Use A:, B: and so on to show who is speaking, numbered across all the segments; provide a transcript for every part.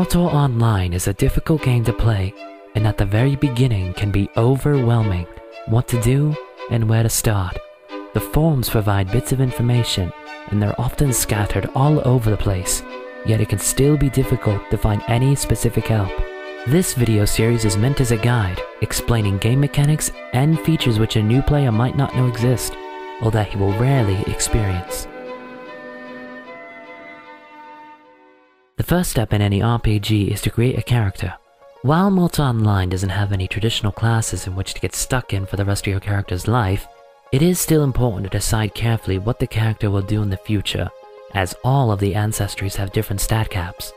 A: Mortal Online is a difficult game to play, and at the very beginning can be overwhelming what to do and where to start. The forums provide bits of information, and they're often scattered all over the place, yet it can still be difficult to find any specific help. This video series is meant as a guide, explaining game mechanics and features which a new player might not know exist, or that he will rarely experience. The first step in any RPG is to create a character. While Mortal Online doesn't have any traditional classes in which to get stuck in for the rest of your character's life, it is still important to decide carefully what the character will do in the future, as all of the ancestries have different stat caps.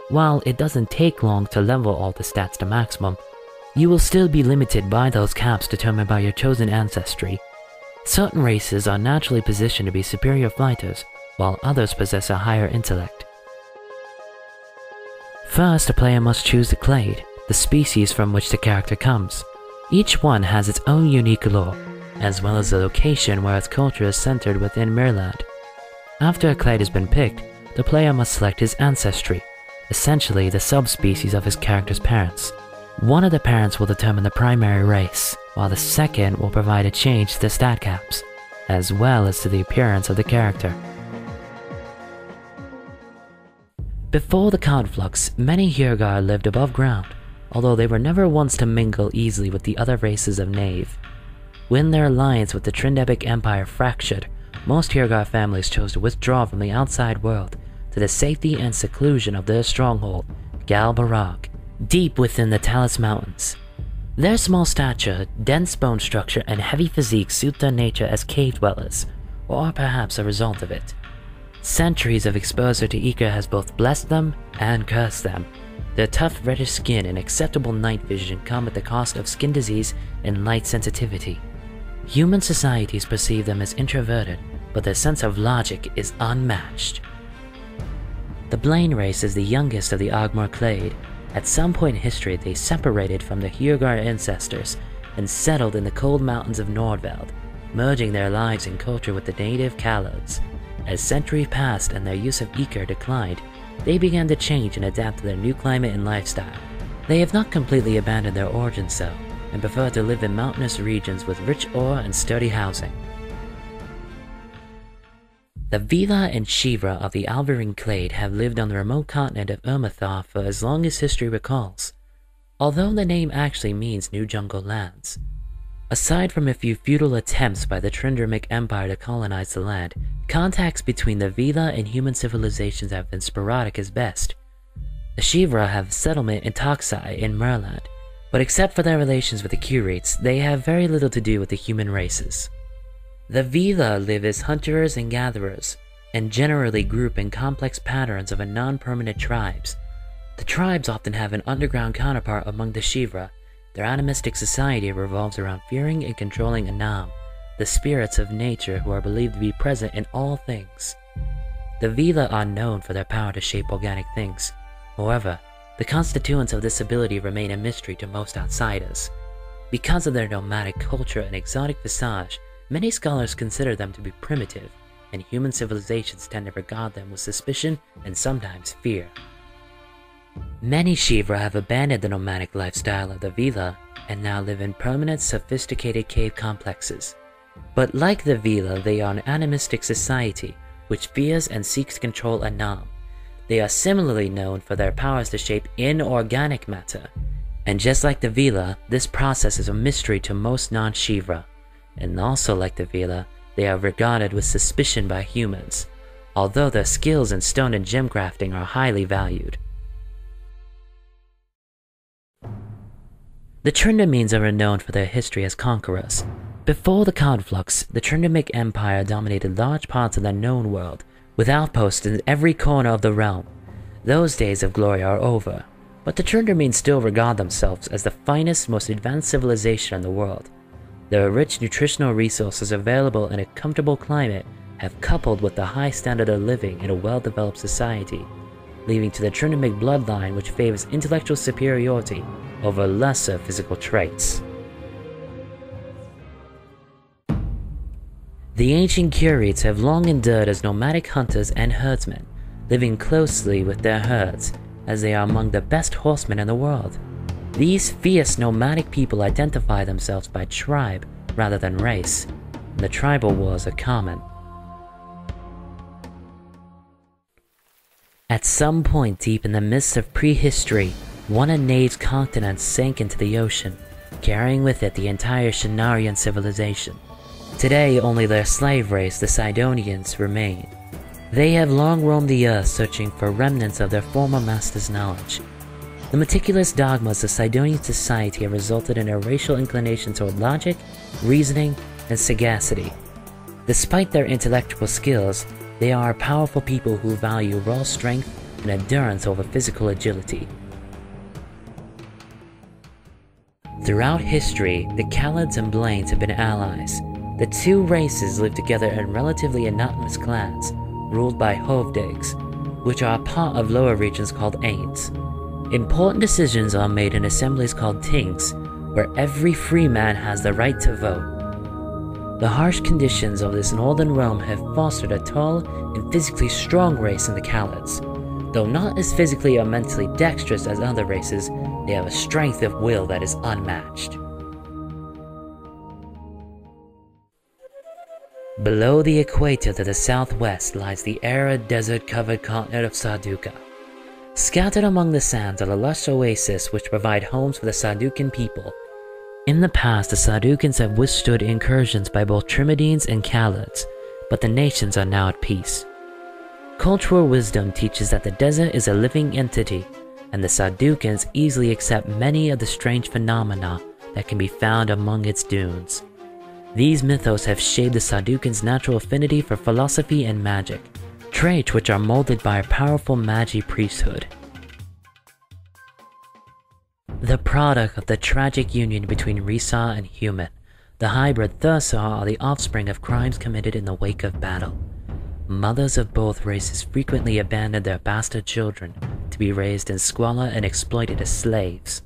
A: While it doesn't take long to level all the stats to maximum, you will still be limited by those caps determined by your chosen ancestry. Certain races are naturally positioned to be superior fighters, while others possess a higher intellect. First, a player must choose the clade, the species from which the character comes. Each one has its own unique lore, as well as the location where its culture is centered within Mirland. After a clade has been picked, the player must select his ancestry, essentially the subspecies of his character's parents. One of the parents will determine the primary race, while the second will provide a change to the stat caps, as well as to the appearance of the character. Before the conflux, many Hiergar lived above ground, although they were never once to mingle easily with the other races of Nave. When their alliance with the Trindebic Empire fractured, most Hiergar families chose to withdraw from the outside world to the safety and seclusion of their stronghold, Gal Barag, deep within the Talus Mountains. Their small stature, dense bone structure, and heavy physique suit their nature as cave dwellers, or are perhaps a result of it. Centuries of exposure to Ether has both blessed them and cursed them. Their tough reddish skin and acceptable night vision come at the cost of skin disease and light sensitivity. Human societies perceive them as introverted, but their sense of logic is unmatched. The Blaine race is the youngest of the Ogmore clade. At some point in history, they separated from the Hiergar ancestors and settled in the cold mountains of Nordveld, merging their lives and culture with the native Kalods. As centuries passed and their use of Ether declined, they began to change and adapt to their new climate and lifestyle. They have not completely abandoned their origins though, and prefer to live in mountainous regions with rich ore and sturdy housing. The Vila and Shivra of the Alvarin clade have lived on the remote continent of Irmathar for as long as history recalls, although the name actually means New Jungle Lands. Aside from a few futile attempts by the Trindermic Empire to colonize the land, contacts between the Vila and human civilizations have been sporadic as best. The Shivra have a settlement in Toxai in Merland, but except for their relations with the Curates, they have very little to do with the human races. The Vila live as hunters and gatherers, and generally group in complex patterns of a non-permanent tribes. The tribes often have an underground counterpart among the Shivra. Their animistic society revolves around fearing and controlling Anam, the spirits of nature who are believed to be present in all things. The Vila are known for their power to shape organic things. However, the constituents of this ability remain a mystery to most outsiders. Because of their nomadic culture and exotic visage, many scholars consider them to be primitive, and human civilizations tend to regard them with suspicion and sometimes fear. Many Shivra have abandoned the nomadic lifestyle of the Vila and now live in permanent, sophisticated cave complexes. But like the Vila, they are an animistic society which fears and seeks to control Anam. They are similarly known for their powers to shape inorganic matter, and just like the Vila, this process is a mystery to most non-Shivra. And also like the Vila, they are regarded with suspicion by humans, although their skills in stone and gem crafting are highly valued. The Trindameans are renowned for their history as conquerors. Before the conflux, the Trindermic Empire dominated large parts of the known world, with outposts in every corner of the realm. Those days of glory are over, but the Trindameans still regard themselves as the finest, most advanced civilization in the world. Their rich nutritional resources available in a comfortable climate have coupled with the high standard of living in a well-developed society, leading to the Trindermic bloodline which favors intellectual superiority over lesser physical traits. The ancient Curates have long endured as nomadic hunters and herdsmen, living closely with their herds, as they are among the best horsemen in the world. These fierce nomadic people identify themselves by tribe rather than race, and the tribal wars are common. At some point deep in the midst of prehistory, one of Nave's continents sank into the ocean, carrying with it the entire Shanarian civilization. Today, only their slave race, the Sidonians, remain. They have long roamed the earth searching for remnants of their former master's knowledge. The meticulous dogmas of Sidonian society have resulted in a racial inclination toward logic, reasoning, and sagacity. Despite their intellectual skills, they are powerful people who value raw strength and endurance over physical agility. Throughout history, the Khalids and Blaines have been allies. The two races live together in relatively anonymous clans, ruled by Hovdigs, which are a part of lower regions called Ains. Important decisions are made in assemblies called Tings, where every free man has the right to vote. The harsh conditions of this northern realm have fostered a tall and physically strong race in the Khalids. Though not as physically or mentally dexterous as other races, they have a strength of will that is unmatched. Below the equator to the southwest lies the arid desert-covered continent of Sarduka. Scattered among the sands are the lush oases which provide homes for the Sardukan people. In the past, the Sardukans have withstood incursions by both Trimadines and Khalids, but the nations are now at peace. Cultural wisdom teaches that the desert is a living entity, and the Sardukans easily accept many of the strange phenomena that can be found among its dunes. These mythos have shaped the Sardukans' natural affinity for philosophy and magic, traits which are molded by a powerful Magi priesthood. The product of the tragic union between Risa and human, the hybrid Thursar are the offspring of crimes committed in the wake of battle. Mothers of both races frequently abandoned their bastard children to be raised in squalor and exploited as slaves.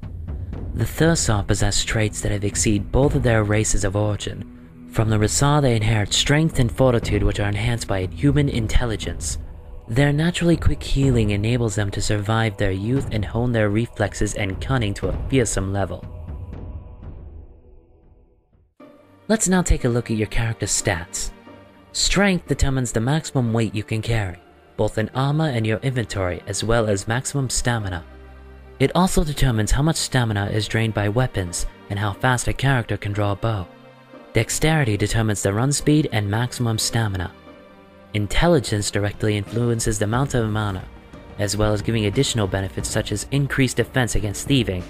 A: The Thursar possess traits that have exceeded both of their races of origin. From the Risa they inherit strength and fortitude which are enhanced by human intelligence. Their naturally quick healing enables them to survive their youth and hone their reflexes and cunning to a fearsome level. Let's now take a look at your character's stats. Strength determines the maximum weight you can carry, both in armor and your inventory, as well as maximum stamina. It also determines how much stamina is drained by weapons and how fast a character can draw a bow. Dexterity determines the run speed and maximum stamina. Intelligence directly influences the amount of mana, as well as giving additional benefits such as increased defense against thieving.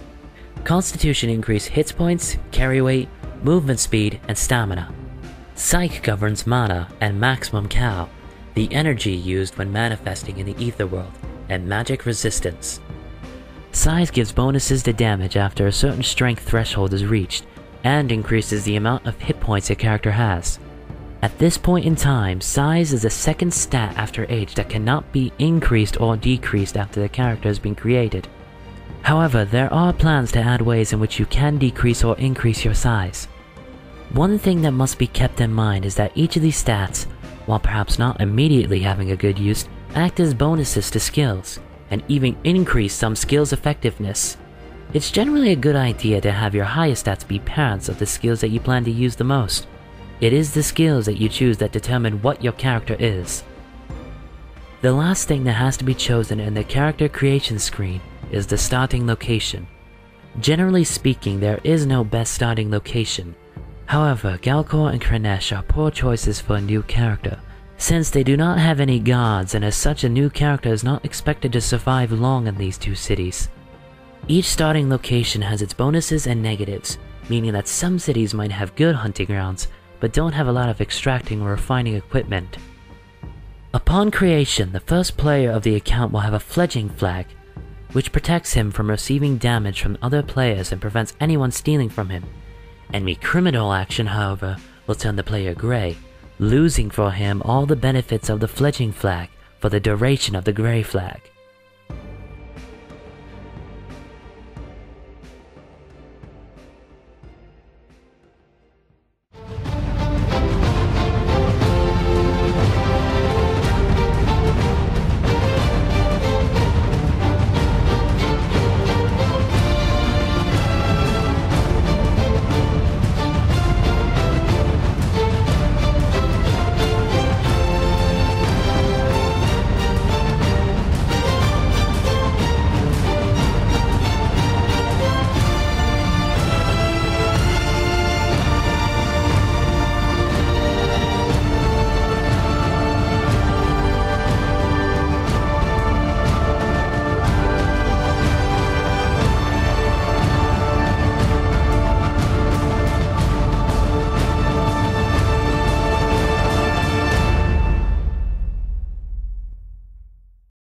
A: Constitution increases hit points, carry weight, movement speed, and stamina. Psyche governs mana and maximum Cal, the energy used when manifesting in the ether world, and magic resistance. Size gives bonuses to damage after a certain strength threshold is reached, and increases the amount of hit points a character has. At this point in time, size is a second stat after age that cannot be increased or decreased after the character has been created. However, there are plans to add ways in which you can decrease or increase your size. One thing that must be kept in mind is that each of these stats, while perhaps not immediately having a good use, act as bonuses to skills, and even increase some skills' effectiveness. It's generally a good idea to have your highest stats be parents of the skills that you plan to use the most. It is the skills that you choose that determine what your character is. The last thing that has to be chosen in the character creation screen is the starting location. Generally speaking, there is no best starting location. However, Galkor and Kranesh are poor choices for a new character, since they do not have any gods, and as such a new character is not expected to survive long in these two cities. Each starting location has its bonuses and negatives, meaning that some cities might have good hunting grounds, but don't have a lot of extracting or refining equipment. Upon creation, the first player of the account will have a fledging flag, which protects him from receiving damage from other players and prevents anyone stealing from him. Enemy criminal action, however, will turn the player gray, losing for him all the benefits of the fledging flag for the duration of the gray flag.